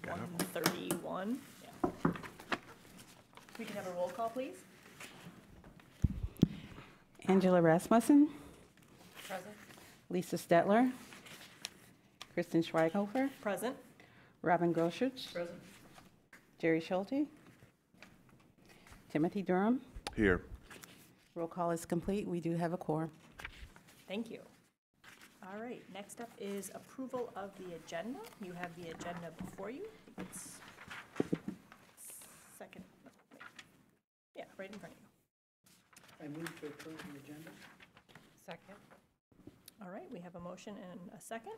131. Yeah. We can have a roll call, please. Angela Rasmussen, Present. Lisa Stetler, Kristen Schweighofer, Present. Robin Groschutz, Present. Jerry Schulte, Timothy Durham. Here. Roll call is complete. We do have a quorum. Thank you. All right, next up is approval of the agenda. You have the agenda before you. I think it's second, no, wait. Yeah, right in front of you. I move to approve the agenda. Second. All right, we have a motion and a second.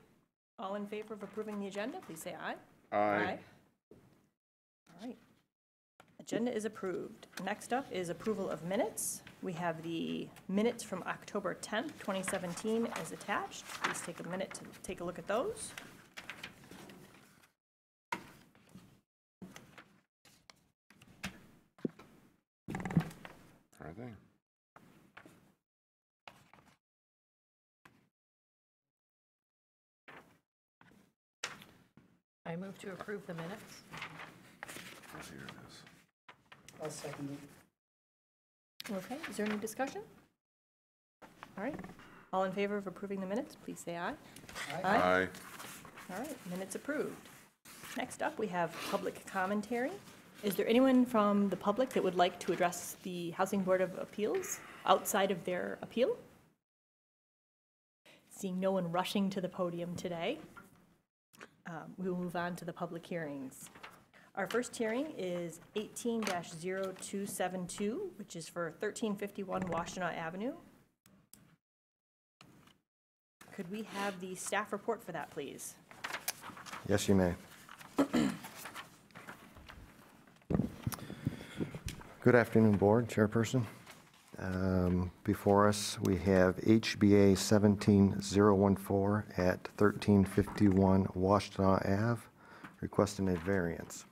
All in favor of approving the agenda, please say aye. Aye. All right. Agenda is approved. Next up is approval of minutes. We have the minutes from October 10th, 2017 as attached. Please take a minute to take a look at those. Are they? I move to approve the minutes. Oh, here it is. I'll second it. Okay, is there any discussion? All right, all in favor of approving the minutes, please say aye. Aye. All right, minutes approved. Next up, we have public commentary. Is there anyone from the public that would like to address the Housing Board of Appeals outside of their appeal? Seeing no one rushing to the podium today, we will move on to the public hearings. Our first hearing is 18-0272, which is for 1351 Washtenaw Avenue. Could we have the staff report for that, please? Yes, you may. Good afternoon, Board, Chairperson. Before us, we have HBA 17014 at 1351 Washtenaw Ave, requesting a variance.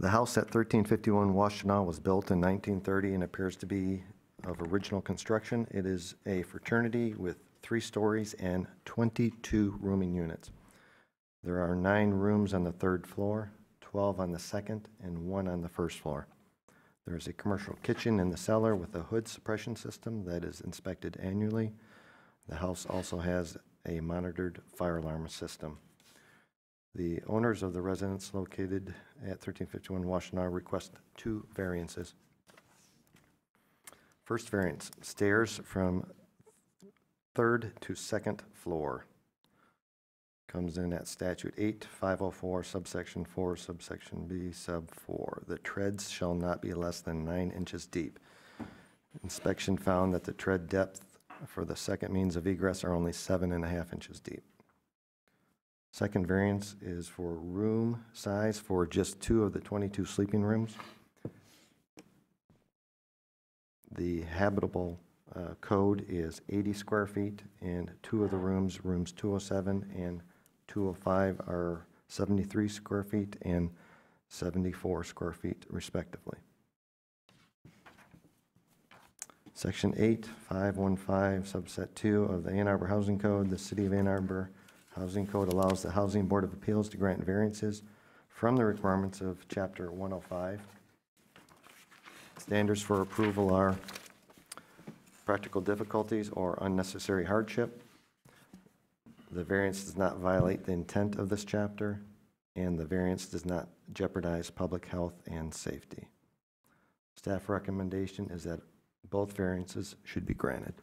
The house at 1351 Washtenaw was built in 1930 and appears to be of original construction. It is a fraternity with 3 stories and 22 rooming units. There are 9 rooms on the 3rd floor, 12 on the 2nd, and 1 on the 1st floor. There is a commercial kitchen in the cellar with a hood suppression system that is inspected annually. The house also has a monitored fire alarm system. The owners of the residence located at 1351 Washtenaw request 2 variances. First variance, stairs from 3rd to 2nd floor. Comes in at statute 8504, subsection 4, subsection B, sub 4. The treads shall not be less than 9 inches deep. Inspection found that the tread depth for the second means of egress are only 7.5 inches deep. Second variance is for room size for just 2 of the 22 sleeping rooms. The habitable code is 80 square feet, and 2 of the rooms, rooms 207 and 205, are 73 square feet and 74 square feet, respectively. Section 8515, subset 2 of the Ann Arbor Housing Code, the City of Ann Arbor Housing Code allows the Housing Board of Appeals to grant variances from the requirements of Chapter 105. Standards for approval are practical difficulties or unnecessary hardship. The variance does not violate the intent of this chapter, and the variance does not jeopardize public health and safety. Staff recommendation is that both variances should be granted.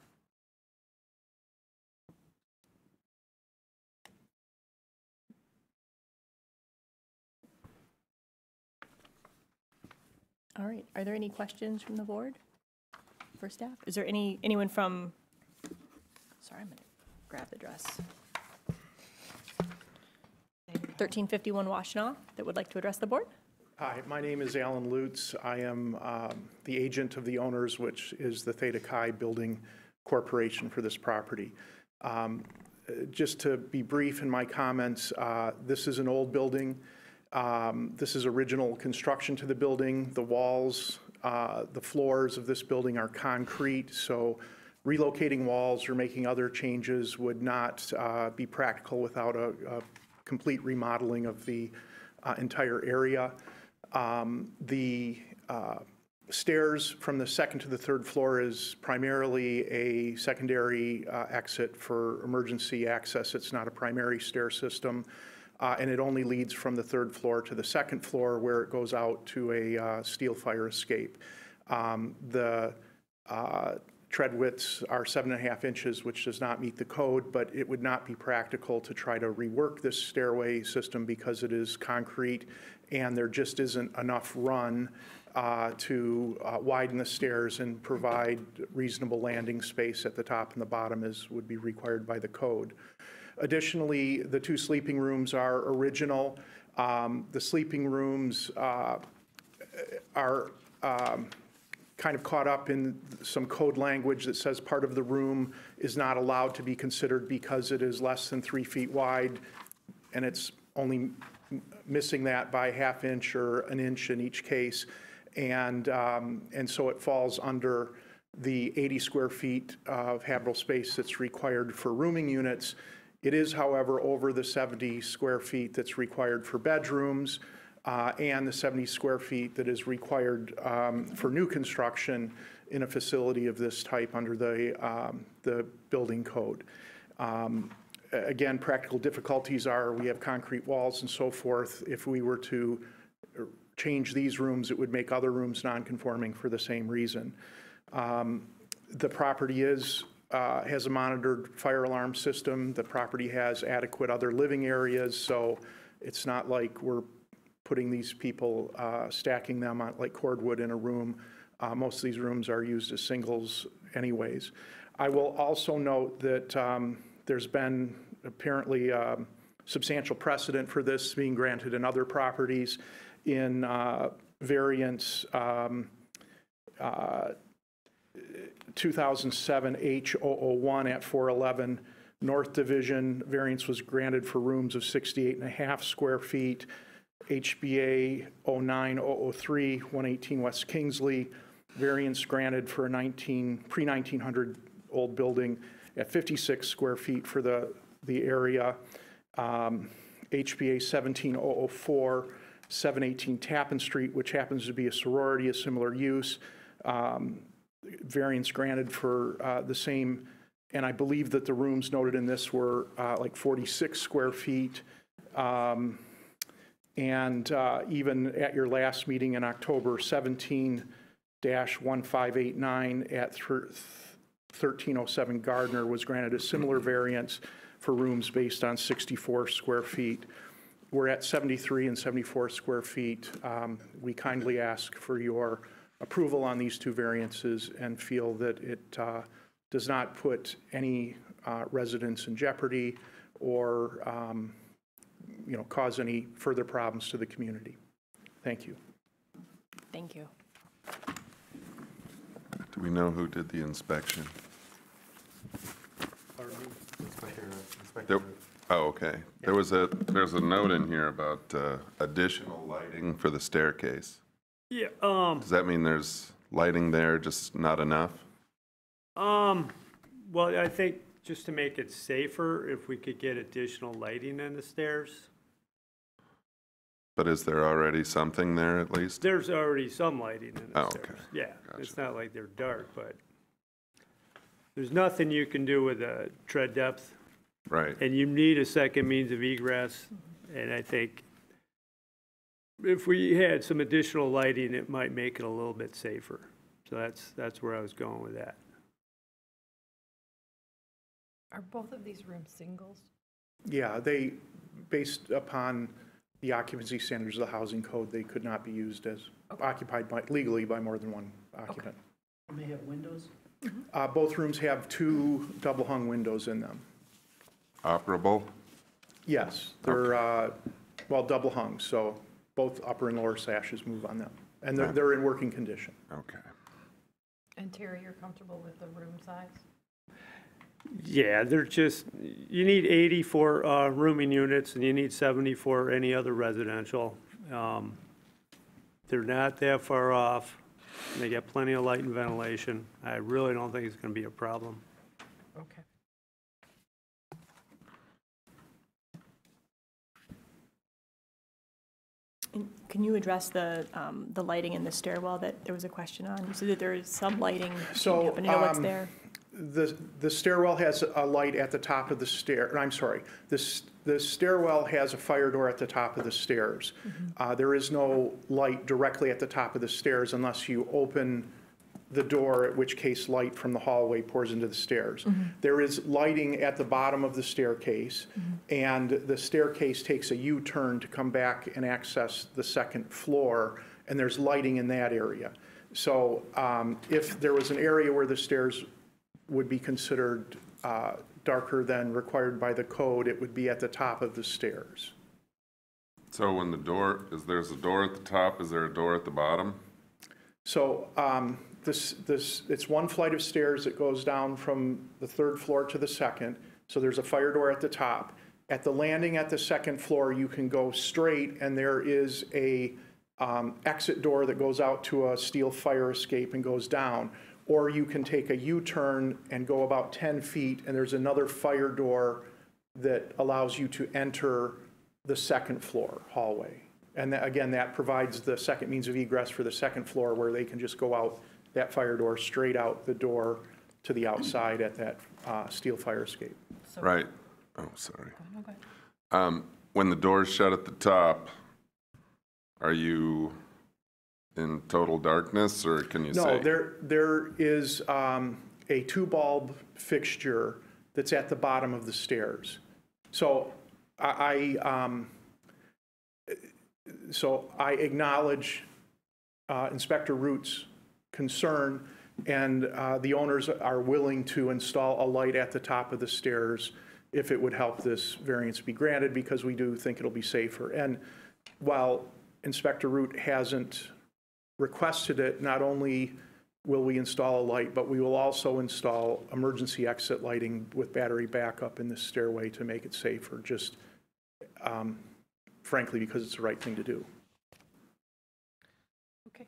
All right, are there any questions from the board for staff? Is there anyone from, sorry, I'm gonna grab the address. 1351 Washtenaw that would like to address the board? Hi, my name is Alan Lutz. I am the agent of the owners, which is the Theta Chi Building Corporation for this property. Just to be brief in my comments, this is an old building. This is original construction to the building. The walls, the floors of this building are concrete, so relocating walls or making other changes would not be practical without a complete remodeling of the entire area. The stairs from the second to the third floor is primarily a secondary exit for emergency access. It's not a primary stair system. And it only leads from the third floor to the second floor, where it goes out to a steel fire escape. The tread widths are 7.5 inches, which does not meet the code, but it would not be practical to try to rework this stairway system because it is concrete and there just isn't enough run to widen the stairs and provide reasonable landing space at the top and the bottom as would be required by the code. Additionally, the 2 sleeping rooms are original. The sleeping rooms are kind of caught up in some code language that says part of the room is not allowed to be considered because it is less than 3 feet wide, and it's only missing that by 1/2 inch or 1 inch in each case. And so it falls under the 80 square feet of habitable space that's required for rooming units. It is, however, over the 70 square feet that's required for bedrooms and the 70 square feet that is required for new construction in a facility of this type under the building code. Again, practical difficulties are we have concrete walls and so forth. If we were to change these rooms, it would make other rooms non-conforming for the same reason. The property has a monitored fire alarm system. The property has adequate other living areas, so it's not like we're putting these people, stacking them on, like cordwood in a room. Most of these rooms are used as singles anyways. I will also note that there's been apparently substantial precedent for this being granted in other properties in variance 2007 H001 at 411 North Division. Variance was granted for rooms of 68.5 square feet. HBA 09003 118 West Kingsley. Variance granted for a pre-1900 old building at 56 square feet for the area. HBA 17004 718 Tappan Street, which happens to be a sorority, a similar use. Variance granted for the same, and I believe that the rooms noted in this were like 46 square feet. And even at your last meeting in October, 17-1589 at 1307 Gardner was granted a similar variance for rooms based on 64 square feet. We're at 73 and 74 square feet. We kindly ask for your approval on these 2 variances and feel that it does not put any residents in jeopardy or cause any further problems to the community. Thank you. Thank you. Do we know who did the inspection? Oh, okay. There's a note in here about additional lighting for the staircase. Yeah, Does that mean there's lighting there, just not enough? well, I think just to make it safer, if we could get additional lighting in the stairs. But is there already something there at least? There's already some lighting in the Oh, stairs. okay. Yeah, it's Gotcha. not like they're dark, but there's nothing you can do with a tread depth, Right. and you need a second means of egress. And I think if we had some additional lighting, it might make it a little bit safer. So that's where I was going with that. Are both of these rooms singles? Yeah, based upon the occupancy standards of the housing code, they could not be used as occupied legally by more than one occupant. And they have windows? Both rooms have 2 double-hung windows in them. Operable? Yes, they're, double-hung, so both upper and lower sashes move on them. And they're in working condition. Okay. And Terry, you're comfortable with the room size? Yeah, they're just, you need 80 for rooming units, and you need 70 for any other residential. They're not that far off. They get plenty of light and ventilation. I really don't think it's going to be a problem. Okay. can you address the lighting in the stairwell that there was a question on? You said that there is some lighting. Do So, you happen to know what's there? The stairwell has a light at the top of the stair, I'm sorry, the stairwell has a fire door at the top of the stairs. There is no light directly at the top of the stairs unless you open the door, at which case light from the hallway pours into the stairs. There is lighting at the bottom of the staircase, and the staircase takes a U-turn to come back and access the second floor, and there's lighting in that area. So if there was an area where the stairs would be considered darker than required by the code, it would be at the top of the stairs. So when there's a door at the top, is there a door at the bottom? So it's one flight of stairs that goes down from the third floor to the second. So there's a fire door at the top. At the landing at the second floor, you can go straight, and there is a exit door that goes out to a steel fire escape and goes down. Or you can take a U-turn and go about 10 feet, and there's another fire door that allows you to enter the second floor hallway. And again, that provides the second means of egress for the second floor, where they can just go out that fire door straight out the door to the outside at that steel fire escape. Right. Oh, sorry. When the door's shut at the top, are you in total darkness, or can you say? No, there is a 2-bulb fixture that's at the bottom of the stairs. So I acknowledge Inspector Root's concern, and the owners are willing to install a light at the top of the stairs if it would help this variance be granted, because we do think it'll be safer. And while Inspector Root hasn't requested it, not only will we install a light, but we will also install emergency exit lighting with battery backup in the stairway to make it safer, just frankly, because it's the right thing to do. Okay,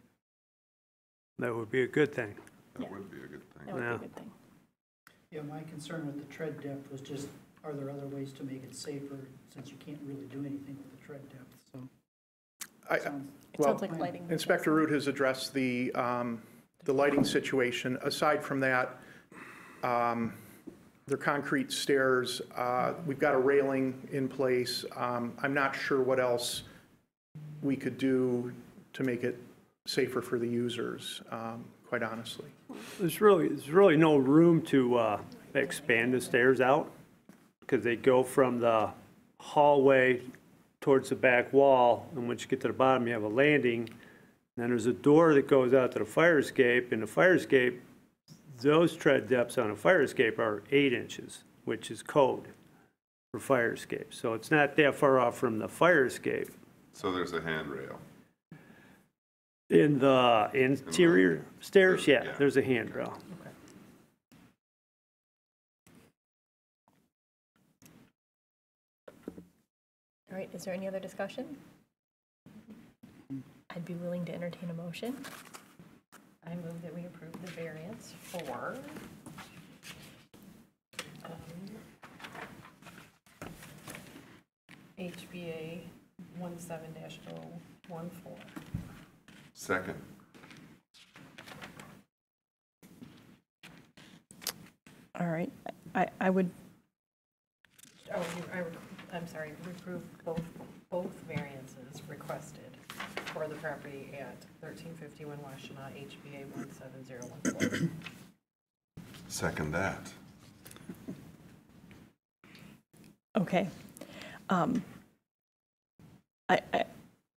That would be a good thing. That would be a good thing. that would be Yeah. a good thing. Yeah, my concern with the tread depth was just, are there other ways to make it safer, since you can't really do anything with the tread depth, so. I- sounds- It Well, sounds like lighting. Inspector Root has addressed the lighting situation. Aside from that, they're concrete stairs. We've got a railing in place. I'm not sure what else we could do to make it safer for the users, quite honestly. There's really no room to expand the stairs out, because they go from the hallway towards the back wall, and once you get to the bottom, you have a landing. And then there's a door that goes out to the fire escape, and the fire escape, those tread depths on a fire escape are 8 inches, which is code for fire escape. So it's not that far off from the fire escape. So there's a handrail. In the interior stairs, Yeah. yeah, there's a handrail. All right, is there any other discussion? I'd be willing to entertain a motion. I move that we approve the variance for HBA 17-014. Second. All right, I would, Oh, I'm sorry, approve both variances requested for the property at 1351 Washtenaw, HBA 17014. Second that. okay. I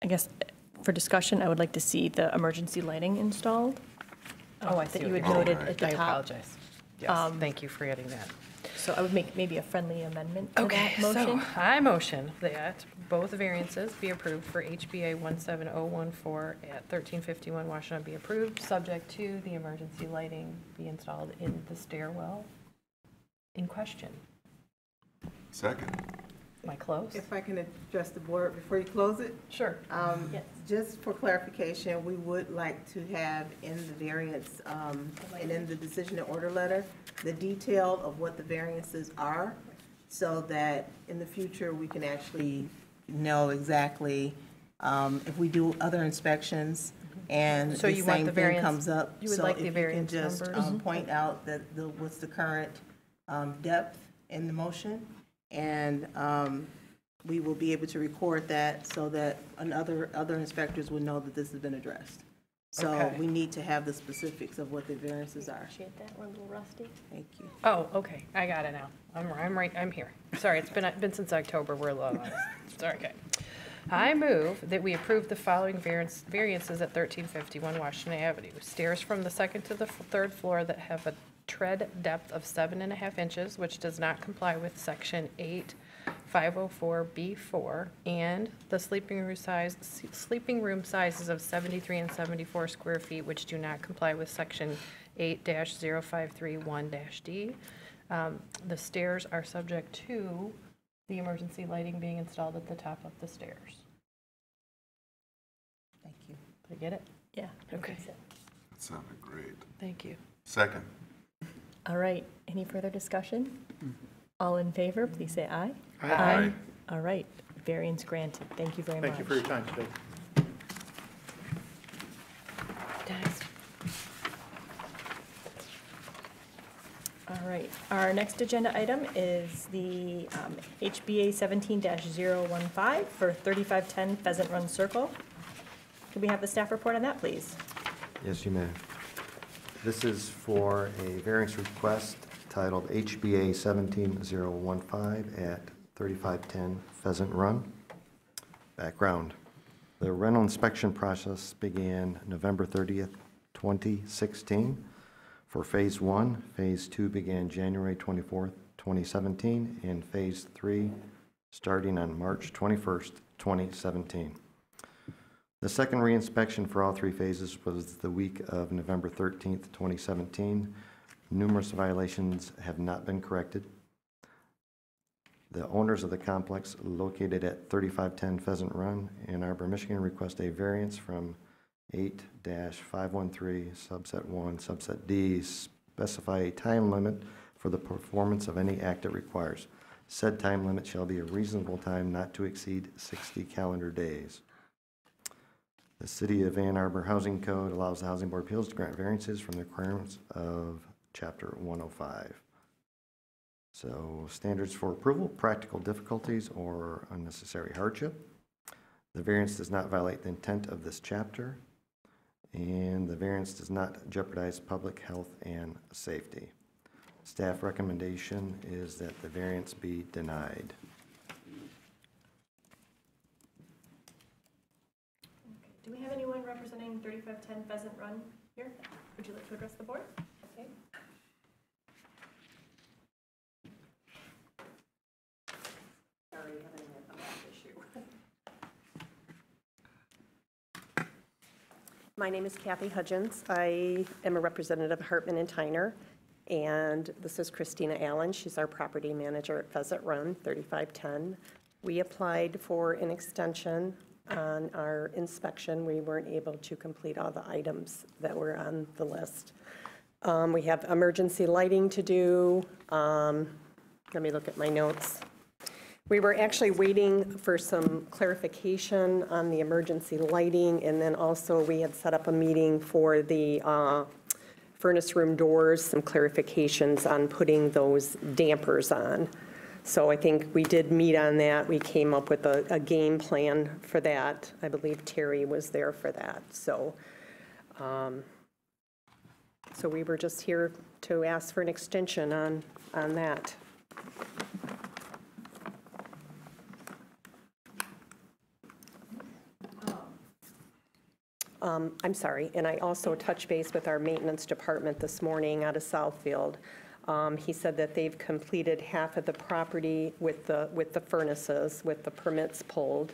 guess for discussion, I would like to see the emergency lighting installed. Oh, I see That you what had you're noted saying. at the I top. apologize. Yes, thank you for adding that. So I would make maybe a friendly amendment to Okay, that motion. so I motion that both variances be approved for HBA 17014 at 1351 Washtenaw be approved, subject to the emergency lighting be installed in the stairwell in question. Second. Am I close? If I can address the board before you close it, Sure. Yes. just for clarification, we would like to have in the variance, and in the decision and order letter, the detail of what the variances are, so that in the future, we can actually know exactly If we do other inspections and So the you want same the thing variance- comes up. you would so like the if you can variance just, numbers? point out that what's the current depth in the motion, and we will be able to record that so that other inspectors will know that this has been addressed. So Okay. we need to have the specifics of what the variances are. Appreciate that, we're a little rusty. Thank you. Oh, okay, I got it now. I'm here. Sorry, it's been since October, we're low on this. Sorry, okay. I move that we approve the following variances at 1351 Washington Avenue. Stairs from the second to the third floor that have a tread depth of 7.5 inches, which does not comply with section 8504B4, and the sleeping room sizes of 73 and 74 square feet, which do not comply with section 8-0531-D. The stairs are subject to the emergency lighting being installed at the top of the stairs. Thank you. Did I get it? Yeah. Okay. That sounded great. Thank you. Second. All right, any further discussion? All in favor, please say aye. Aye. All right, variance granted. Thank you very much. Thank you for your time today. Dennis? All right, our next agenda item is the HBA 17-015 for 3510 Pheasant Run Circle. Could we have the staff report on that, please? Yes, you may. This is for a variance request titled HBA 17015 at 3510 Pheasant Run. Background: the rental inspection process began November 30th, 2016 for Phase 1. Phase 2 began January 24th, 2017, and Phase 3 starting on March 21st, 2017. The second reinspection for all three phases was the week of November 13th, 2017. Numerous violations have not been corrected. The owners of the complex located at 3510 Pheasant Run, Ann Arbor, Michigan, request a variance from 8-513 subset 1 subset D, specify a time limit for the performance of any act it requires. Said time limit shall be a reasonable time not to exceed 60 calendar days. The City of Ann Arbor Housing Code allows the Housing Board of Appeals to grant variances from the requirements of Chapter 105. So, standards for approval: practical difficulties or unnecessary hardship. The variance does not violate the intent of this chapter, and the variance does not jeopardize public health and safety. Staff recommendation is that the variance be denied. Do we have anyone representing 3510 Pheasant Run here? Would you like to address the board? Okay. Sorry, having a math issue. My name is Kathy Hudgens. I am a representative of Hartman and Tyner, and this is Christina Allen. She's our property manager at Pheasant Run, 3510. We applied for an extension on our inspection. We weren't able to complete all the items that were on the list. We have emergency lighting to do. Let me look at my notes. We were actually waiting for some clarification on the emergency lighting, and then also we had set up a meeting for the furnace room doors, some clarifications on putting those dampers on. So I think we did meet on that. We came up with a game plan for that. I believe Terry was there for that. So, so we were just here to ask for an extension on that. I'm sorry, and I also touched base with our maintenance department this morning out of Southfield. He said that they've completed half of the property with the furnaces, with the permits pulled.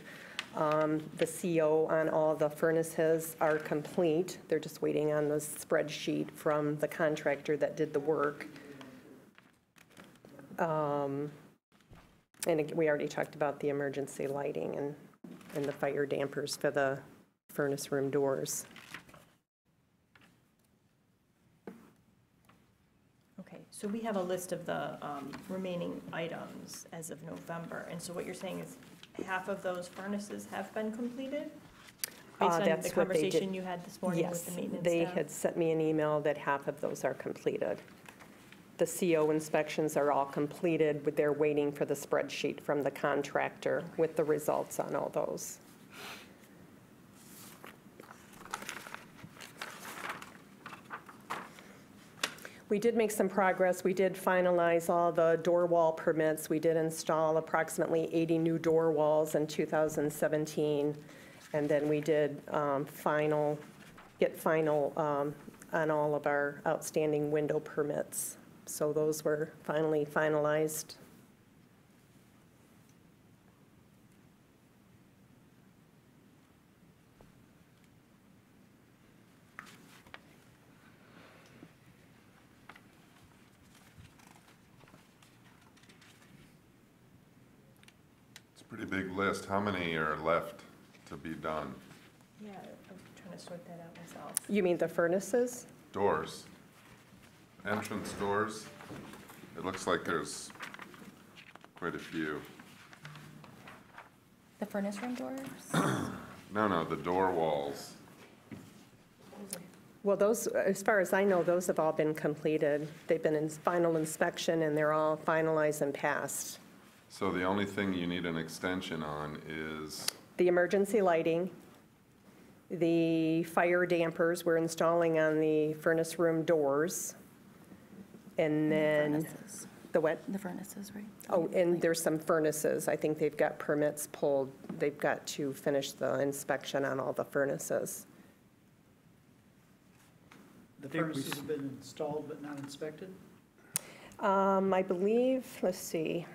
The CO on all the furnaces are complete. They're just waiting on the spreadsheet from the contractor that did the work. And we already talked about the emergency lighting and the fire dampers for the furnace room doors. Okay, so we have a list of the remaining items as of November, and so what you're saying is half of those furnaces have been completed? Based on the That's what they did. conversation you had this morning with the Yes, maintenance they staff? had sent me an email that half of those are completed. The CO inspections are all completed, but they're waiting for the spreadsheet from the contractor with the results on all those. We did make some progress. We did finalize all the door wall permits. We did install approximately 80 new door walls in 2017. And then we did get final on all of our outstanding window permits. So those were finally finalized. It's a pretty big list. How many are left to be done? Yeah, I'm trying to sort that out myself. You mean the furnaces? Doors, entrance doors. It looks like there's quite a few. The furnace room doors? No, the door walls. Well, those, as far as I know, those have all been completed. They've been in final inspection, and they're all finalized and passed. So the only thing you need an extension on is, The emergency lighting, the fire dampers we're installing on the furnace room doors, and then, Furnaces. the what? The furnaces, right? Oh, and there's some furnaces. I think they've got permits pulled. They've got to finish the inspection on all the furnaces. The think we furnaces s- have been installed but not inspected? I believe, let's see.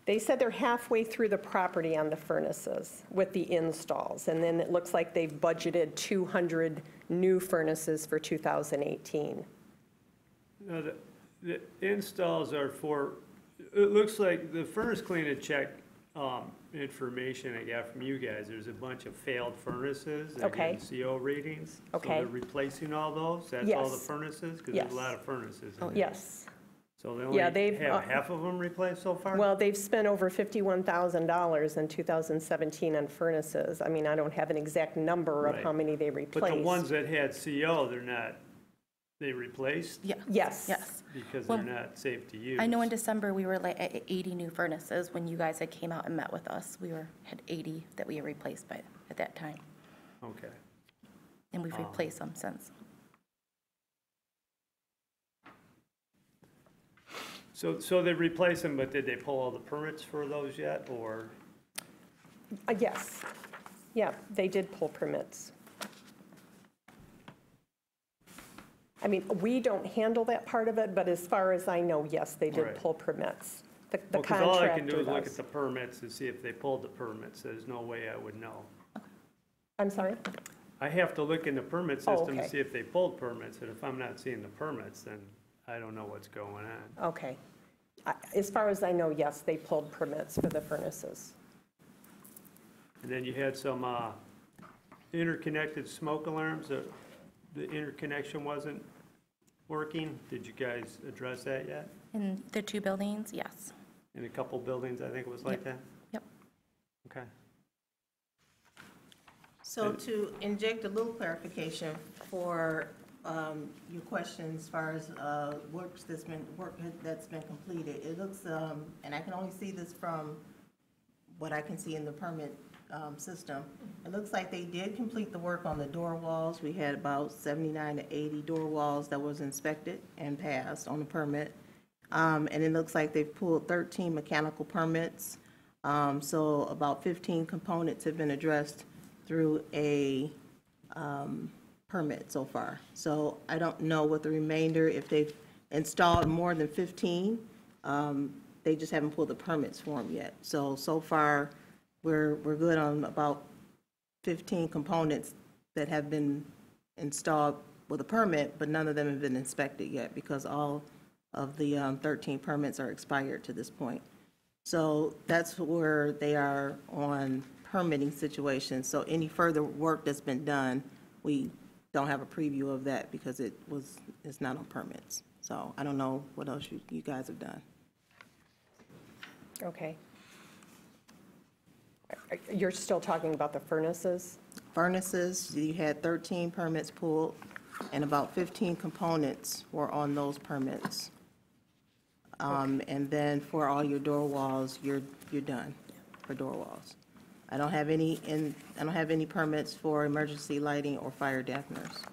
They said they're halfway through the property on the furnaces with the installs. And then it looks like they've budgeted 200 new furnaces for 2018. No, the installs are for, it looks like the furnace cleaning check information I got from you guys, there's a bunch of failed furnaces. They're Okay. getting CO ratings. Okay. So they're replacing all those? That's all the Yes. furnaces? Because there's Yes. a lot of furnaces in there. Yes. So they Yeah, only they've, have half of them replaced so far? Well, they've spent over $51,000 in 2017 on furnaces. I mean, I don't have an exact number of Right. how many they replaced. But the ones that had CO, they're not, they replaced Yeah. Yes. Yes. because Well, they're not safe to use. I know in December, we were like at 80 new furnaces. When you guys had came out and met with us, had 80 that we had replaced by, at that time. Okay. And we've replaced them since. So they replaced them, but did they pull all the permits for those yet, or? Yes. Yeah, they did pull permits. I mean, we don't handle that part of it, but as far as I know, yes, they did Right. pull permits. The Well, 'cause all I can do contractor is look at does. the permits and see if they pulled the permits. There's no way I would know. I'm sorry? I have to look in the permit Oh, system to okay. see if they pulled permits, and if I'm not seeing the permits, then I don't know what's going on. Okay. As far as I know, yes, they pulled permits for the furnaces. And then you had some interconnected smoke alarms, the interconnection wasn't working. Did you guys address that yet? In the two buildings, yes. In a couple buildings, I think it was like that? Yep. Okay. So to inject a little clarification for your question as far as work that's been completed, it looks, and I can only see this from what I can see in the permit system, it looks like they did complete the work on the door walls. We had about 79 to 80 door walls that was inspected and passed on the permit. And it looks like they've pulled 13 mechanical permits. So about 15 components have been addressed through a permit so far. So I don't know what the remainder, if they've installed more than 15, they just haven't pulled the permits for them yet. So far, we're good on about 15 components that have been installed with a permit, but none of them have been inspected yet because all of the 13 permits are expired to this point. So that's where they are on permitting situations. So any further work that's been done, we don't have a preview of that because it's not on permits. So I don't know what else you guys have done. Okay. You're still talking about the furnaces? Furnaces, you had 13 permits pulled, and about 15 components were on those permits. And then for all your door walls, you're done for door walls. I don't have any permits for emergency lighting or fire dampeners.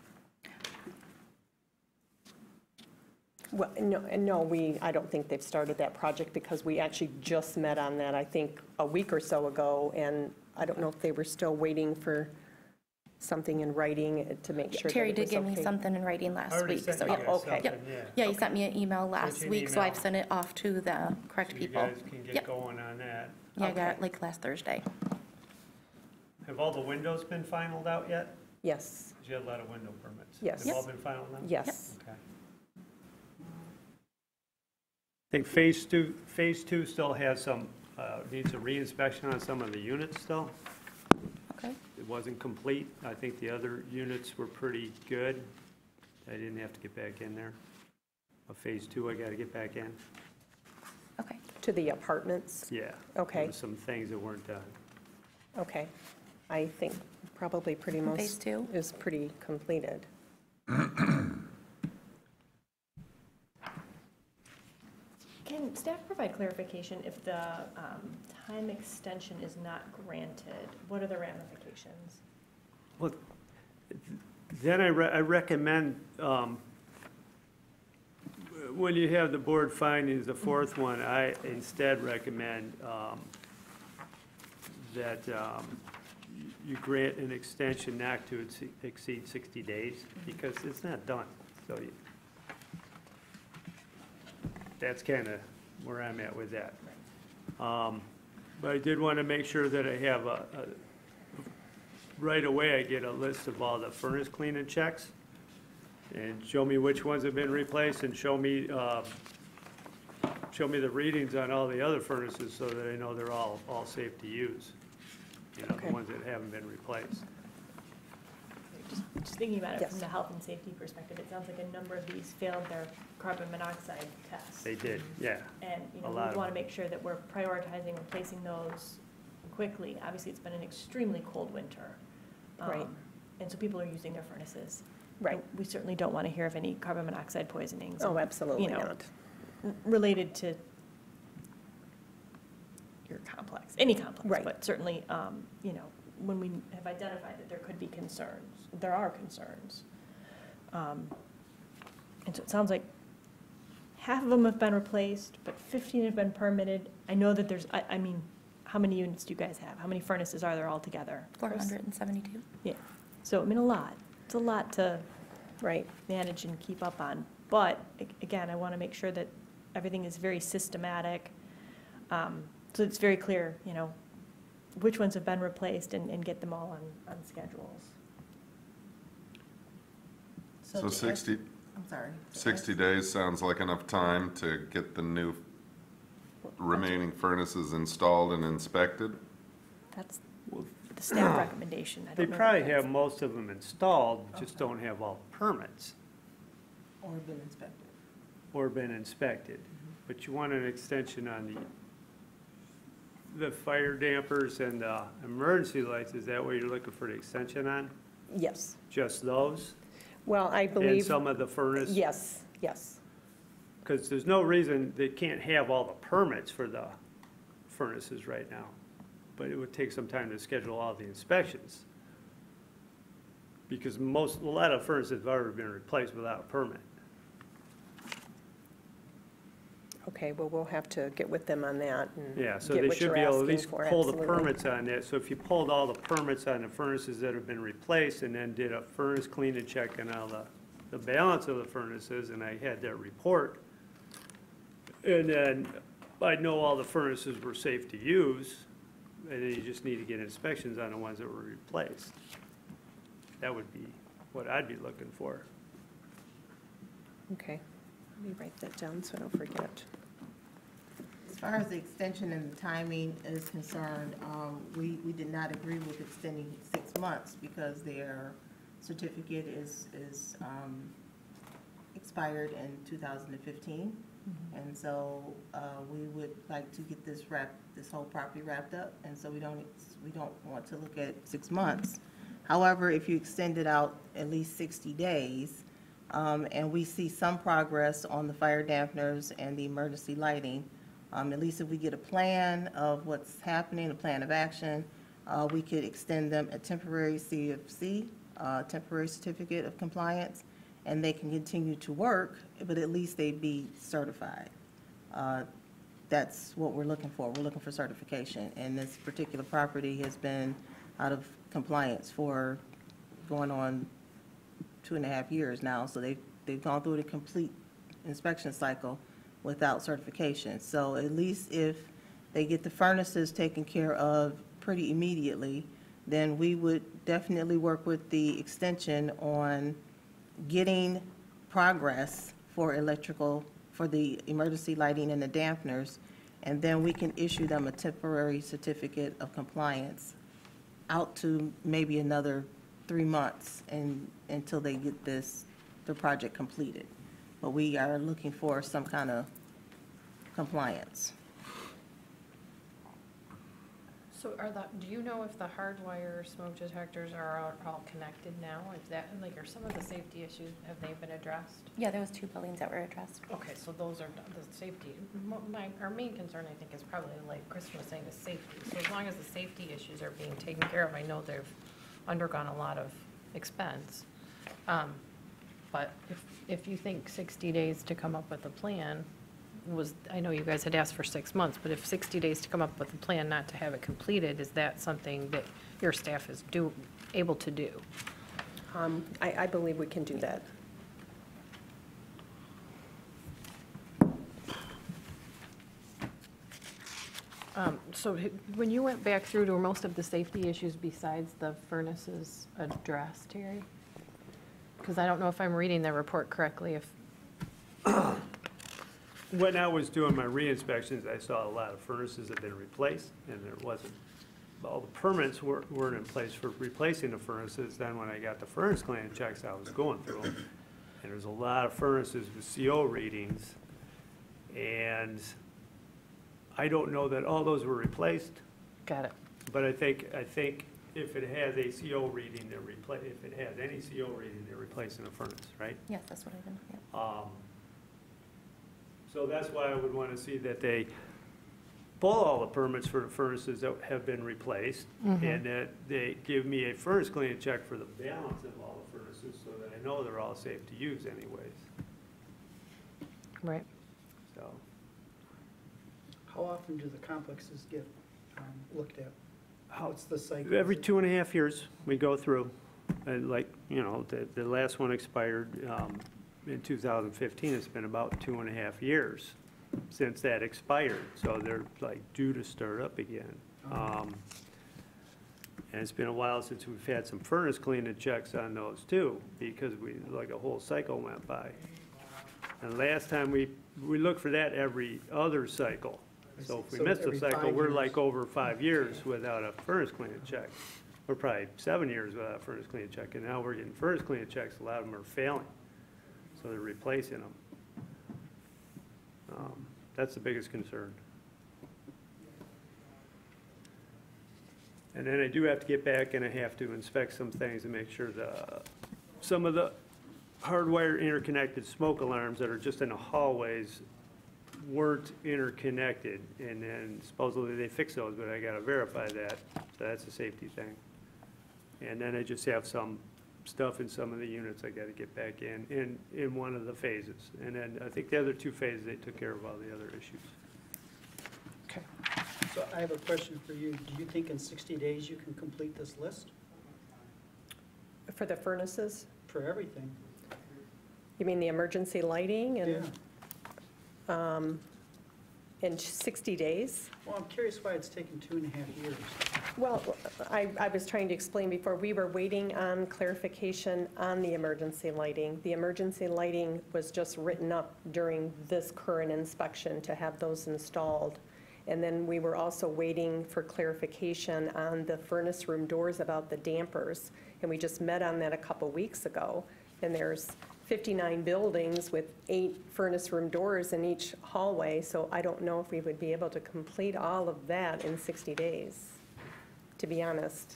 Well, no, I don't think they've started that project because we actually just met on that, I think, a week or so ago, and I don't know if they were still waiting for something in writing to make sure that Terry it did was give me okay. something in writing I last already week, sent so you yeah. guys okay. something, Yep. Yeah, he sent me an email last you an week, so I've email. sent it off to the correct So you people. guys can get Yep. going on that. Yeah, I got Okay. it like last Thursday. Have all the windows been finalized out yet? Yes, 'Cause you had a lot of window permits. Yes. Have all been finalized now? yes. Okay. I think phase two still has some, needs a reinspection on some of the units still. Okay. It wasn't complete. I think the other units were pretty good. I didn't have to get back in there. But phase two, I gotta get back in. Okay. To the apartments? Yeah. Okay. There were some things that weren't done. Okay. I think probably pretty most. Phase two? Is pretty completed. Can staff provide clarification if the time extension is not granted? What are the ramifications? Well, then I recommend, when you have the board findings, the fourth one, I instead recommend that you grant an extension not to exceed 60 days, because it's not done. So that's kind of where I'm at with that. But I did want to make sure that I have right away, I get a list of all the furnace cleaning checks, and show me which ones have been replaced, and show me the readings on all the other furnaces, so that I know they're all safe to use. You know, Okay. the ones that haven't been replaced. Just thinking about it Yes. from the health and safety perspective, it sounds like a number of these failed their carbon monoxide tests. They did, yeah. And, you A know, lot we of want to them. make sure that we're prioritizing replacing those quickly. Obviously, it's been an extremely cold winter. Right. And so people are using their furnaces. Right. We certainly don't want to hear of any carbon monoxide poisonings. Oh, absolutely you know, not. Related to your complex, any complex. Right. But certainly, you know, when we have identified that there could be concerns, there are concerns. And so it sounds like half of them have been replaced, but 15 have been permitted. I know that there's, I mean, how many units do you guys have? How many furnaces are there altogether? 472. Yeah, so, I mean, a lot. It's a lot to Right. manage and keep up on. But, again, I want to make sure that everything is very systematic, so it's very clear, you know, which ones have been replaced and get them all on schedules. So 60, I'm sorry. 60 days sounds like enough time to get the new remaining furnaces installed and inspected? That's the staff recommendation. I They don't know probably that that's- have most of them installed, just don't have all the permits Or been inspected. or been inspected. But you want an extension on the fire dampers and the emergency lights. Is that what you're looking for the extension on? Yes. Just those? Well, I And believe, some of the furnace? yes, yes. Because there's no reason they can't have all the permits for the furnaces right now. But it would take some time to schedule all the inspections. Because a lot of furnaces have already been replaced without a permit. Okay, well, we'll have to get with them on that and Yeah, so get they what should you're be able to at asking least for, pull the absolutely. permits on that. So if you pulled all the permits on the furnaces that have been replaced and then did a furnace clean and check on all the balance of the furnaces, and I had that report, and then I'd know all the furnaces were safe to use, and then you just need to get inspections on the ones that were replaced. That would be what I'd be looking for. Okay, let me write that down so I don't forget. As far as the extension and the timing is concerned, we did not agree with extending 6 months because their certificate is expired in 2015. And so we would like to get this whole property wrapped up, and so we don't want to look at 6 months. However, if you extend it out at least 60 days, and we see some progress on the fire dampeners and the emergency lighting, at least if we get a plan of what's happening, a plan of action, we could extend them a temporary CFC, temporary certificate of compliance, and they can continue to work, but at least they'd be certified. That's what we're looking for. We're looking for certification. And this particular property has been out of compliance for going on 2.5 years now. So they've gone through the complete inspection cycle without certification. So at least if they get the furnaces taken care of pretty immediately, then we would definitely work with the extension on getting progress for electrical, for the emergency lighting and the dampeners, and then we can issue them a temporary certificate of compliance out to maybe another 3 months until they get the project completed. But we are looking for some kind of compliance. So do you know if the hardwire smoke detectors are all connected now? Is that, like, are some of the safety issues, have they been addressed? Yeah, there was 2 buildings that were addressed. Okay, so those are the safety. Our main concern, I think, is probably, like Kristen was saying, is safety. So as long as the safety issues are being taken care of, I know they've undergone a lot of expense. But if you think 60 days to come up with a plan I know you guys had asked for 6 months, but if 60 days to come up with a plan not to have it completed, is that something that your staff is able to do? I believe we can do that. So when you went back through, were most of the safety issues besides the furnaces addressed, Terry? Because I don't know if I'm reading the report correctly. When I was doing my re-inspections, I saw a lot of furnaces had been replaced, and there wasn't, all the permits weren't in place for replacing the furnaces. Then when I got the furnace cleaning checks, I was going through them, and there's a lot of furnaces with CO readings, and I don't know that all those were replaced, Got it. but I think if it has a CO reading, if it has any CO reading, they're replacing the furnace, right? Yes, that's what I did, yeah. So that's why I would want to see that they pull all the permits for the furnaces that have been replaced, and that they give me a furnace cleaning check for the balance of all the furnaces, so that I know they're all safe to use anyways, Right. so. How often do the complexes get looked at? What's the cycle? Every 2.5 years, we go through, and the last one expired in 2015. It's been about 2.5 years since that expired, so they're like due to start up again. And it's been a while since we've had some furnace cleaning checks on those too, because a whole cycle went by. And last time we look for that every other cycle. So if we miss a cycle, we're like over 5 years without a furnace cleaning check. We're probably 7 years without a furnace cleaning check, and now we're getting furnace cleaning checks. A lot of them are failing, so they're replacing them. That's the biggest concern. And then I do have to get back and I have to inspect some things and make sure some of the hardwire interconnected smoke alarms that are just in the hallways weren't interconnected, and then supposedly they fixed those, but I gotta verify that, so that's a safety thing. And then I just have some stuff in some of the units I gotta get back in one of the phases. And then I think the other 2 phases, they took care of all the other issues. Okay. So I have a question for you. Do you think in 60 days you can complete this list For the furnaces, for everything? you mean the emergency lighting Yeah. and in 60 days? Well, I'm curious why it's taken 2.5 years. Well, I was trying to explain before, we were waiting on clarification on the emergency lighting. The emergency lighting was just written up during this current inspection to have those installed. And then we were also waiting for clarification on the furnace room doors about the dampers. And we just met on that a couple weeks ago. And there's 59 buildings with 8 furnace room doors in each hallway, so I don't know if we would be able to complete all of that in 60 days, to be honest.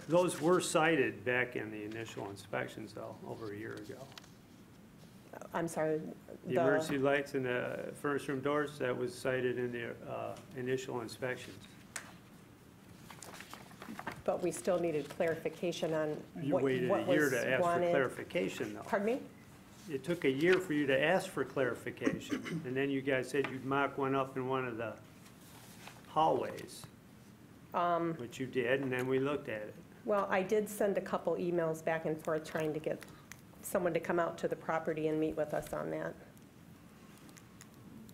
Those were cited back in the initial inspections, though, over a year ago. I'm sorry. The emergency lights and the furnace room doors, that was cited in the initial inspections. But we still needed clarification on You what waited what a year was to ask for wanted. clarification, though. Pardon me? It took a year for you to ask for clarification, and then you guys said you'd mock one up in one of the hallways, which you did, and then we looked at it. Well, I did send a couple emails back and forth trying to get someone to come out to the property and meet with us on that.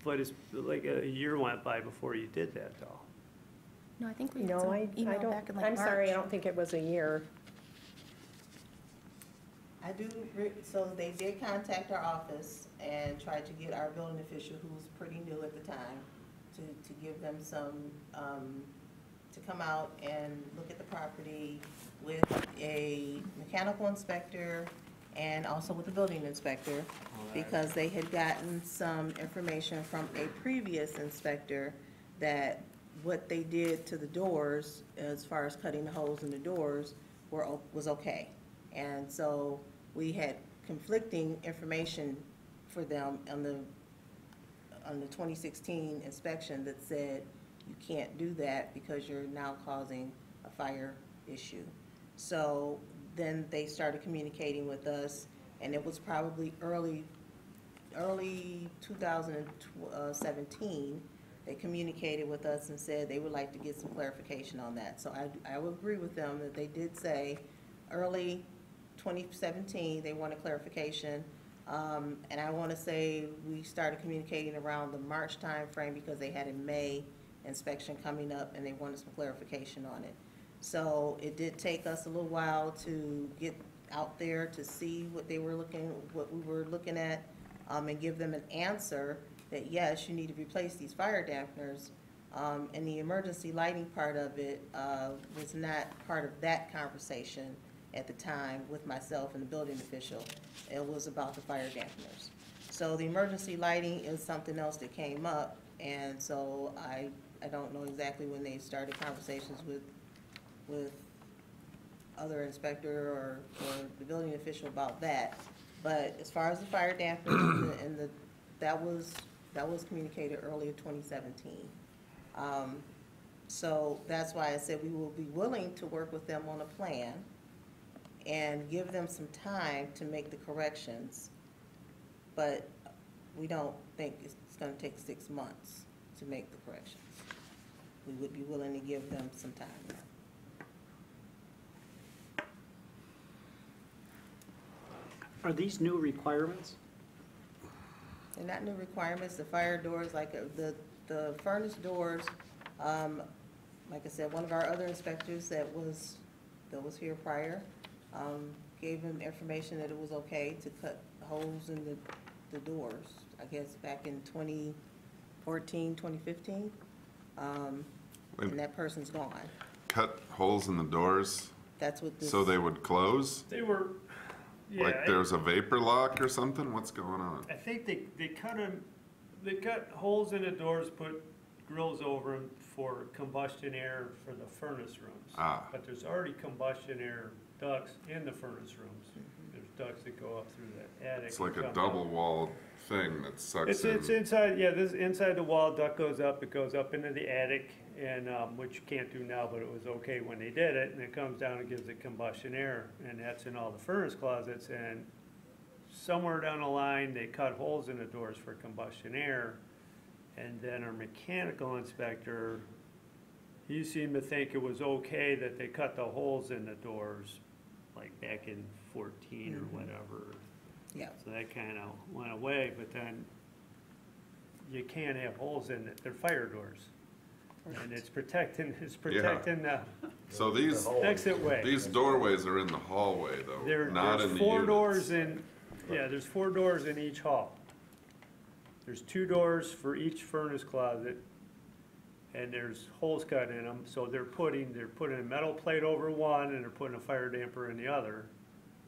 But it's like a year went by before you did that, though. No, I think we had No, some I email don't, back in like I'm sorry, I March. don't think it was a year. I do, so they did contact our office and tried to get our building official, who was pretty new at the time, to give them some, to come out and look at the property with a mechanical inspector and also with the building inspector, because they had gotten some information from a previous inspector that what they did to the doors, as far as cutting the holes in the doors, was okay. And so we had conflicting information for them on the 2016 inspection that said you can't do that because you're now causing a fire issue. So then they started communicating with us, and it was probably early 2017, they communicated with us and said they would like to get some clarification on that. So I would agree with them that they did say early 2017, they wanted clarification. And I want to say we started communicating around the March timeframe because they had a May inspection coming up and they wanted some clarification on it. So it did take us a little while to get out there to see what we were looking at, and give them an answer that yes, you need to replace these fire dampeners. And the emergency lighting part of it was not part of that conversation at the time with myself and the building official. It was about the fire dampeners. So the emergency lighting is something else that came up, and so I don't know exactly when they started conversations with other inspector or the building official about that. But as far as the fire dampeners and that was communicated early in 2017. So that's why I said we will be willing to work with them on a plan and give them some time to make the corrections. But we don't think it's gonna take 6 months to make the corrections. We would be willing to give them some time. Are these new requirements? They're not new requirements. The fire doors, like the furnace doors, like I said, one of our other inspectors that was here prior, gave him information that it was okay to cut holes in the doors, I guess back in 2014, 2015. And that person's gone. Cut holes in the doors That's what this. so they would close? They were, yeah. Like there's a vapor lock or something? What's going on? I think they cut holes in the doors, put grills over them for combustion air for the furnace rooms. But there's already combustion air ducts in the furnace rooms. There's ducts that go up through the attic. It's like and a come out. double-walled thing that sucks in. It's inside, yeah, this inside the wall, duct goes up, it goes up into the attic, and, which you can't do now, but it was okay when they did it, and it comes down and gives it combustion air, and that's in all the furnace closets, and somewhere down the line, they cut holes in the doors for combustion air, and then our mechanical inspector, he seemed to think it was okay that they cut the holes in the doors, like back in 14 or whatever. Yeah. So that kind of went away, but then you can't have holes in it, they're fire doors. And it's protecting the So these exit way. These doorways are in the hallway though, not There's in the four units. doors in, yeah, there's 4 doors in each hall. There's 2 doors for each furnace closet, and there's holes cut in them, so they're putting a metal plate over one, and they're putting a fire damper in the other.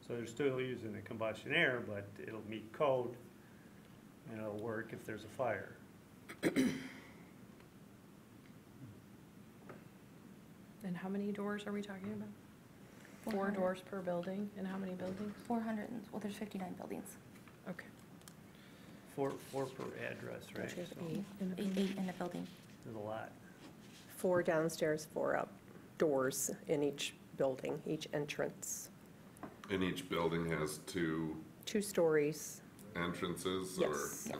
So they're still using the combustion air, but it'll meet code, and it'll work if there's a fire. And how many doors are we talking about? 4 400. doors per building, and how many buildings? 400, well, there's 59 buildings. Okay. Four per address, right? There's So 8. Eight in a building. there's a lot. 4 downstairs, 4 up, doors in each building, each entrance. And each building has 2 2 stories. entrances? Yes. Or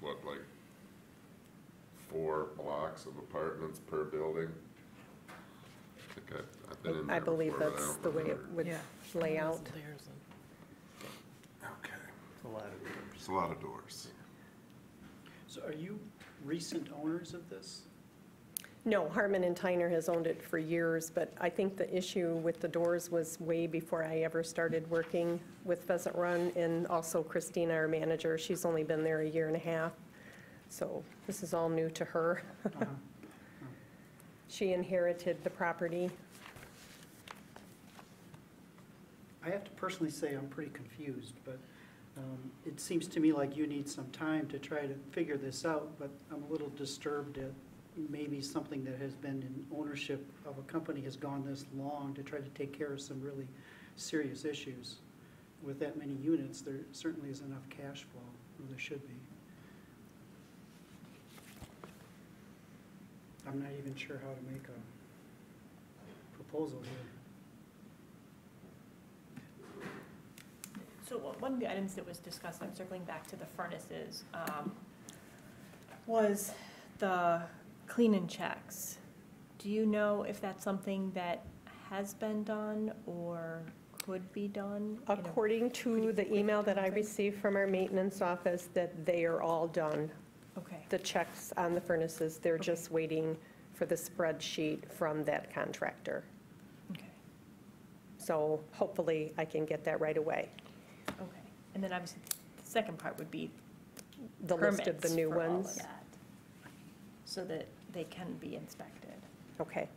what, like 4 blocks of apartments per building? I think I've been in there I believe before, but I that's don't the way it remember. would Yeah. lay out. Okay, It's a lot of doors. it's a lot of doors. So are you recent owners of this? No, Hartman and Tyner has owned it for years, but I think the issue with the doors was way before I ever started working with Pheasant Run, and also Christina, our manager, she's only been there a year and a half, so this is all new to her. She inherited the property. I have to personally say I'm pretty confused, but it seems to me like you need some time to try to figure this out, but I'm a little disturbed at maybe something that has been in ownership of a company has gone this long to try to take care of some really serious issues. With that many units, there certainly is enough cash flow, or there should be. I'm not even sure how to make a proposal here. So one of the items that was discussed, I'm circling back to the furnaces, was the clean-in checks. Do you know if that's something that has been done or could be done? in a According to pretty the quick email that I timeframe? received from our maintenance office, that they are all done. Okay, The checks on the furnaces, they're just waiting for the spreadsheet from that contractor. okay, So hopefully I can get that right away. okay. And then obviously, the second part would be The list of the permits new for all of ones. that, so that they can be inspected. Okay,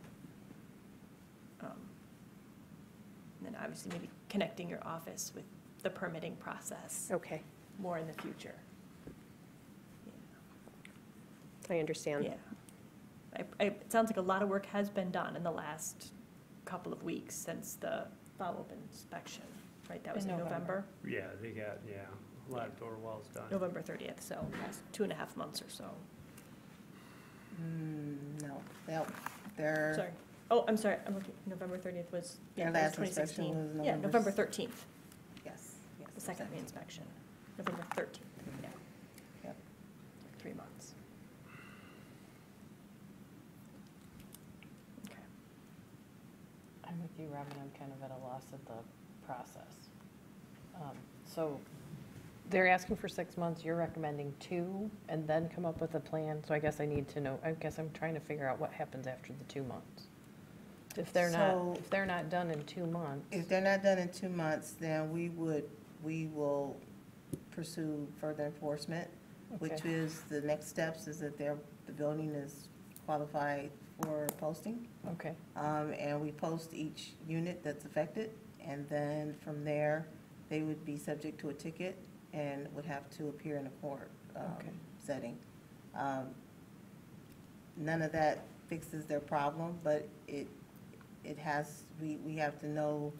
And then obviously maybe connecting your office with the permitting process okay, more in the future. I understand. Yeah. It sounds like a lot of work has been done in the last couple of weeks since the follow-up inspection, right? That was in In November? Yeah, they got, a lot of door walls done. November 30th, so last 2.5 months or so. No, they're. Sorry. Oh, I'm sorry, I'm looking, November 30th was, Their that was last inspection 2016. was Yeah, November November 13th, Yes, yes. the second reinspection. November 13th, yeah. Yep. 3 months. Okay. I'm with you, Robin, I'm kind of at a loss of the process. So they're asking for 6 months, you're recommending 2, and then come up with a plan? So I guess I need to know, I guess I'm trying to figure out what happens after the 2 months. If they're So- not done in 2 months. If they're not done in 2 months, then we will pursue further enforcement, which Okay. is, the next steps is that the building is qualified for posting. Okay, And we post each unit that's affected, and then from there, they would be subject to a ticket and would have to appear in a court Okay. setting. None of that fixes their problem, but it has, we have to know,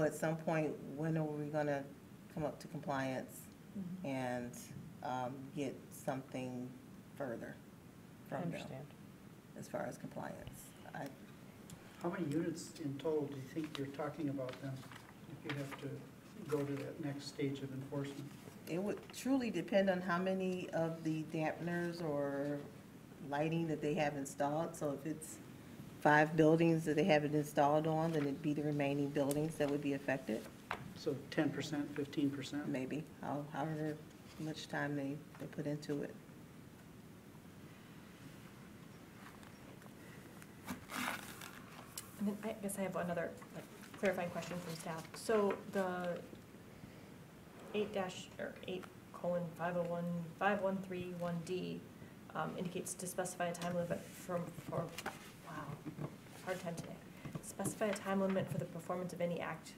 at some point, when are we gonna come up to compliance and get something further I from them understand. as far as compliance. How many units in total do you think you're talking about then, if you have to go to that next stage of enforcement? It would truly depend on how many of the dampeners or lighting that they have installed. So if it's 5 buildings that they have it installed on, then it'd be the remaining buildings that would be affected, So 10%, 15%? maybe, however much time they put into it. And then I guess I have another clarifying question from staff. So the 8:513(1)D indicates to specify a time limit for, wow, hard time today. specify a time limit for the performance of any act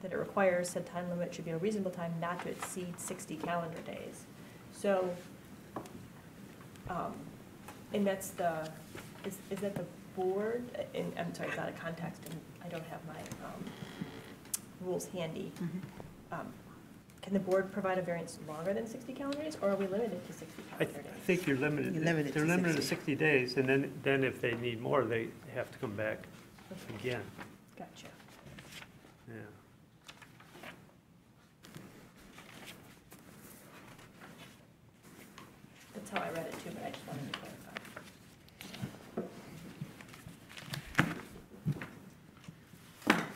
that it requires. Said time limit should be a reasonable time not to exceed 60 calendar days. So, and that's the, is that the board, and I'm sorry, it's out of context, and I don't have my rules handy. Can the board provide a variance longer than 60 calendar days, or are we limited to 60 I calendar days? think you're limited. You're limited They're to limited to 60. 60 days, and then if they need more, they have to come back again. Gotcha. Yeah. That's how I read it too, but I just wanted to clarify.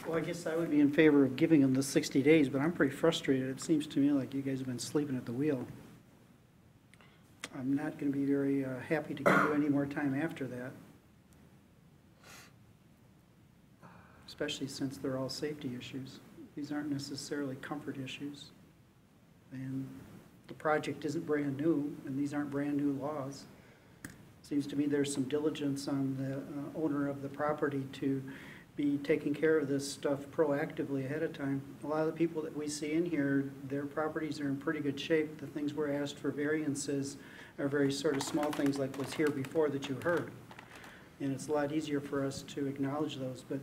Well, I guess I would be in favor of giving them the 60 days, but I'm pretty frustrated. It seems to me like you guys have been sleeping at the wheel. I'm not going to be very happy to give you any more time after that, especially since they're all safety issues. These aren't necessarily comfort issues. And the project isn't brand new, and these aren't brand new laws. Seems to me there's some diligence on the owner of the property to be taking care of this stuff proactively ahead of time. A lot of the people that we see in here, their properties are in pretty good shape. The things we're asked for variances are very sort of small things like was here before that you heard. And it's a lot easier for us to acknowledge those. But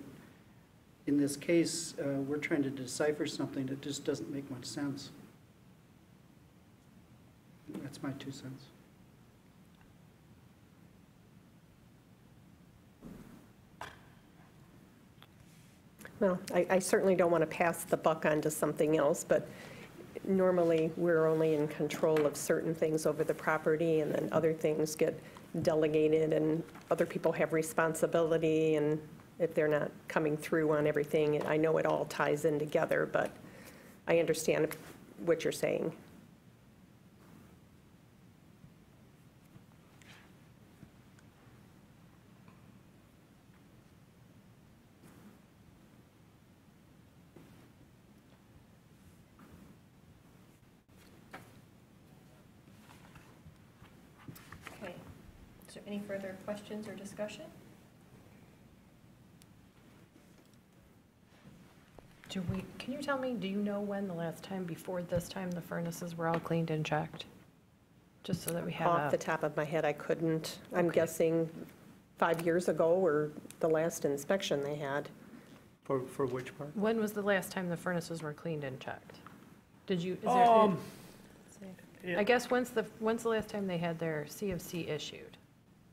in this case, we're trying to decipher something that just doesn't make much sense. That's my 2 cents. Well, I certainly don't want to pass the buck on to something else, but normally we're only in control of certain things over the property, and then other things get delegated, and other people have responsibility, and if they're not coming through on everything, I know it all ties in together, but I understand what you're saying. Okay. Is there any further questions or discussion? Can you tell me, do you know when the last time before this time the furnaces were all cleaned and checked? Just so that we have Off the a, top of my head, I couldn't. I'm Okay. guessing 5 years ago, or the last inspection they had. For which part? when was the last time the furnaces were cleaned and checked? Did you, is there? Um, I guess when's the last time they had their CFC issued?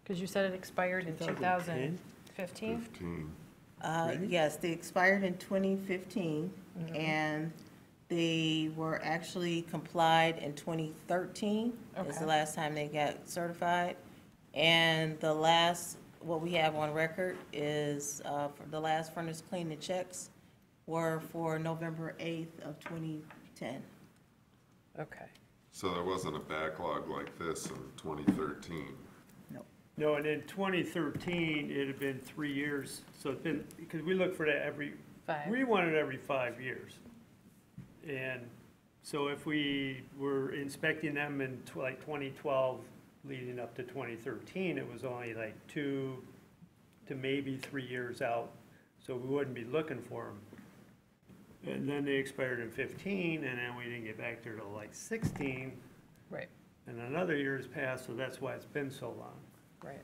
Because you said it expired in 2010? 2015? 15. Yes, they expired in 2015, and they were actually complied in 2013. Is Okay. the last time they got certified. And the last, what we have on record is, for the last furnace clean and checks were for November 8th of 2010. Okay. So there wasn't a backlog like this in 2013. No, and in 2013, it had been 3 years, so it's been, because we look for that we want it every 5 years. And so if we were inspecting them in like 2012 leading up to 2013, it was only like 2 to maybe 3 years out, so we wouldn't be looking for them. And then they expired in 15, and then we didn't get back there till like 16, Right, and another year has passed, so that's why it's been so long. right.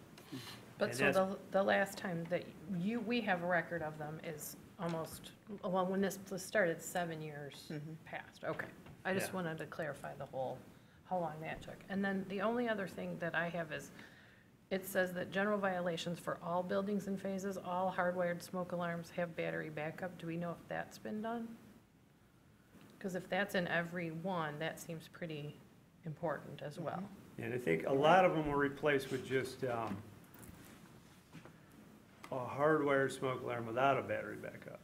But And so that's- the last time that we have a record of them is almost, well, when this started, 7 years past. Okay. I just Yeah. wanted to clarify the whole, how long that took. And then the only other thing that I have is, it says that general violations for all buildings and phases, all hardwired smoke alarms have battery backup. Do we know if that's been done? Because if that's in every one, that seems pretty important as well. And I think a lot of them were replaced with just a hardwired smoke alarm without a battery backup.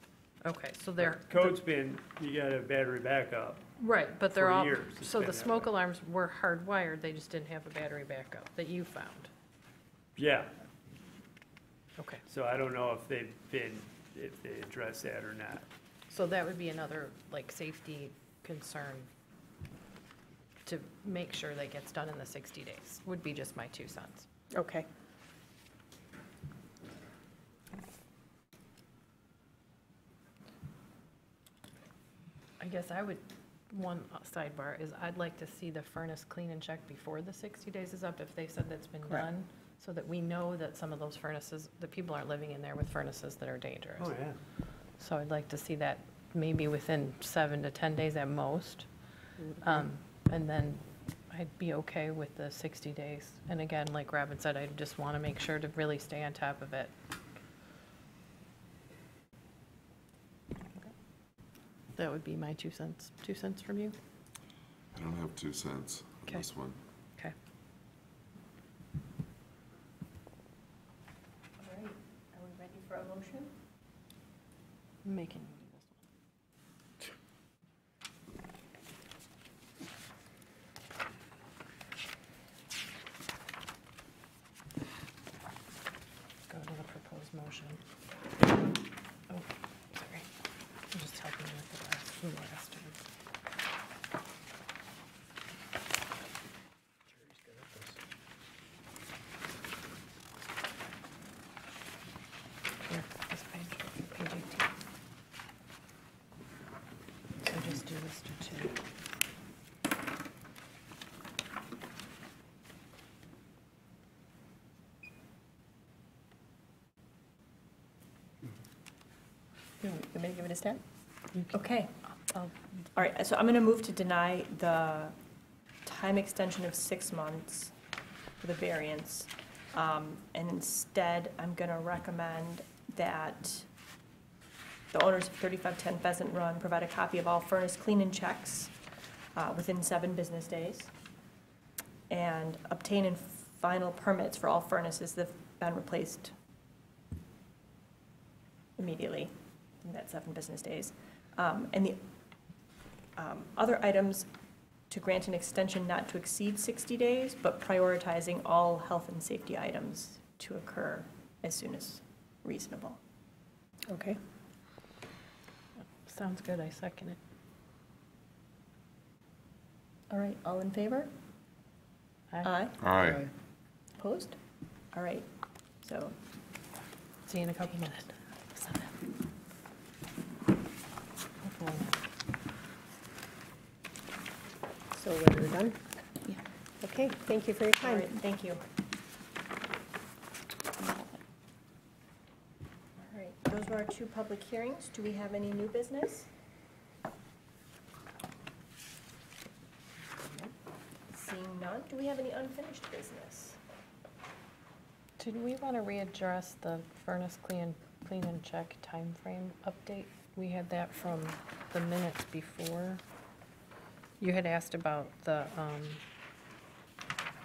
Okay, so they're. Code's been, you got a battery backup. Right, but they're for all, years it's so been the that smoke way. alarms were hardwired, they just didn't have a battery backup that you found? Yeah, Okay, so I don't know if they've been, if they address that or not. so that would be another, like, safety concern to make sure that gets done in the 60 days, would be just my 2 cents. Okay. guess I would, one sidebar is I'd like to see the furnace clean and check before the 60 days is up, if they said that's been Correct. done, so that we know that some of those furnaces, the people aren't living in there with furnaces that are dangerous. Oh, yeah. So I'd like to see that maybe within 7 to 10 days at most. And then I'd be okay with the 60 days. And again, like Robin said, I just want to make sure to really stay on top of it. That would be my 2 cents. 2 cents from you? I don't have 2 cents on Okay. this one. Okay. All right, are we ready for a motion? Making this one. Go to the proposed motion. Oh, sorry. I'm just helping you with the last one. Here, this page, page 18. So just do this to 2. You want me to give it a stab? You can- Okay. I'll- All right, so I'm going to move to deny the time extension of 6 months for the variance. And instead, I'm going to recommend that the owners of 3510 Pheasant Run provide a copy of all furnace clean and checks within 7 business days, and obtain and final permits for all furnaces that have been replaced immediately in that 7 business days. And the other items, to grant an extension not to exceed 60 days, but prioritizing all health and safety items to occur as soon as reasonable. Okay. Sounds good, I second it. All right, all in favor? Aye. Aye. Opposed? All right, so, See you in a couple minutes. Hopefully not. So we're done? Yeah. Okay, thank you for your all time. right, thank you. All right, those were our 2 public hearings. Do we have any new business? Seeing none, do we have any unfinished business? Did we want to readdress the furnace clean and check timeframe update? We had that from the minutes before. You had asked about the,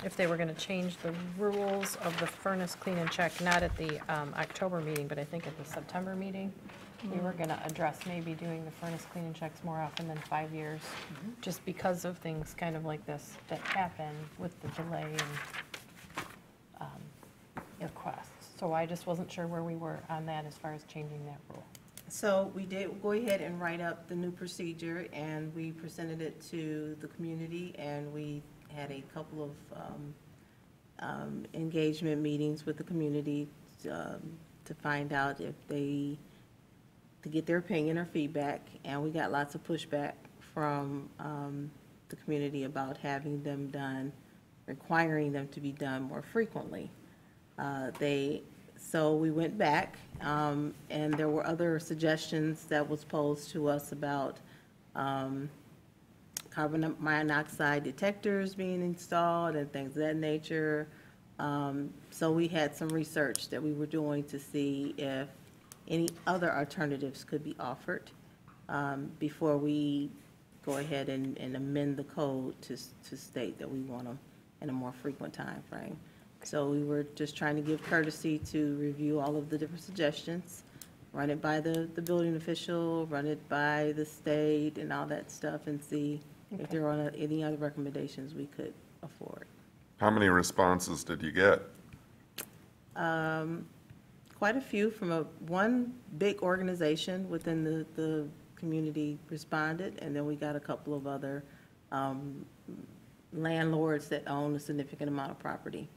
if they were going to change the rules of the furnace clean and check, not at the October meeting, but I think at the September meeting. We were going to address maybe doing the furnace clean and checks more often than 5 years, just because of things kind of like this that happen with the delay and requests. So I just wasn't sure where we were on that as far as changing that rule. So we did go ahead and write up the new procedure, and we presented it to the community, and we had a couple of engagement meetings with the community to find out if they, to get their opinion or feedback, and we got lots of pushback from the community about having them done, requiring them to be done more frequently. So we went back, and there were other suggestions that was posed to us about carbon monoxide detectors being installed and things of that nature. So we had some research that we were doing to see if any other alternatives could be offered before we go ahead and amend the code to state that we want them in a more frequent time frame. So we were just trying to give courtesy to review all of the different suggestions, run it by the building official, run it by the state and all that stuff, and see if there are any other recommendations we could afford. How many responses did you get? Quite a few from one big organization within the community responded, and then we got a couple of other landlords that own a significant amount of property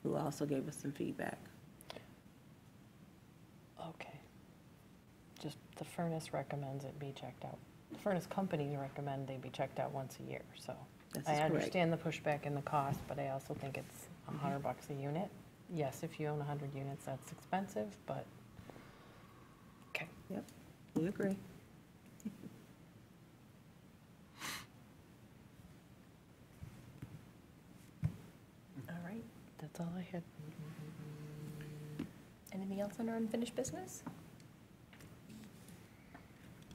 who also gave us some feedback. Okay. Just the furnace recommends it be checked out. the furnace company recommend they be checked out once a year, so. This is I correct. understand the pushback and the cost, but I also think it's $100 a unit. Yes, if you own 100 units, that's expensive, but, okay. Yep, we agree. All right. That's all I had. Anything else under unfinished business?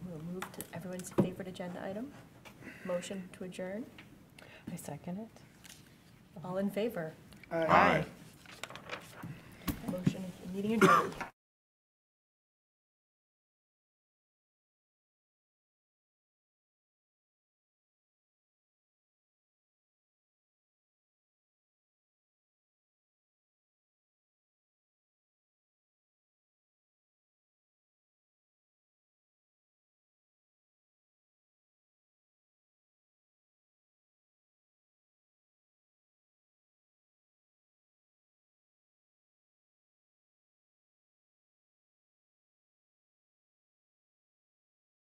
We'll move to everyone's favorite agenda item, motion to adjourn. I second it. All in favor? Aye. Motion, meeting adjourned.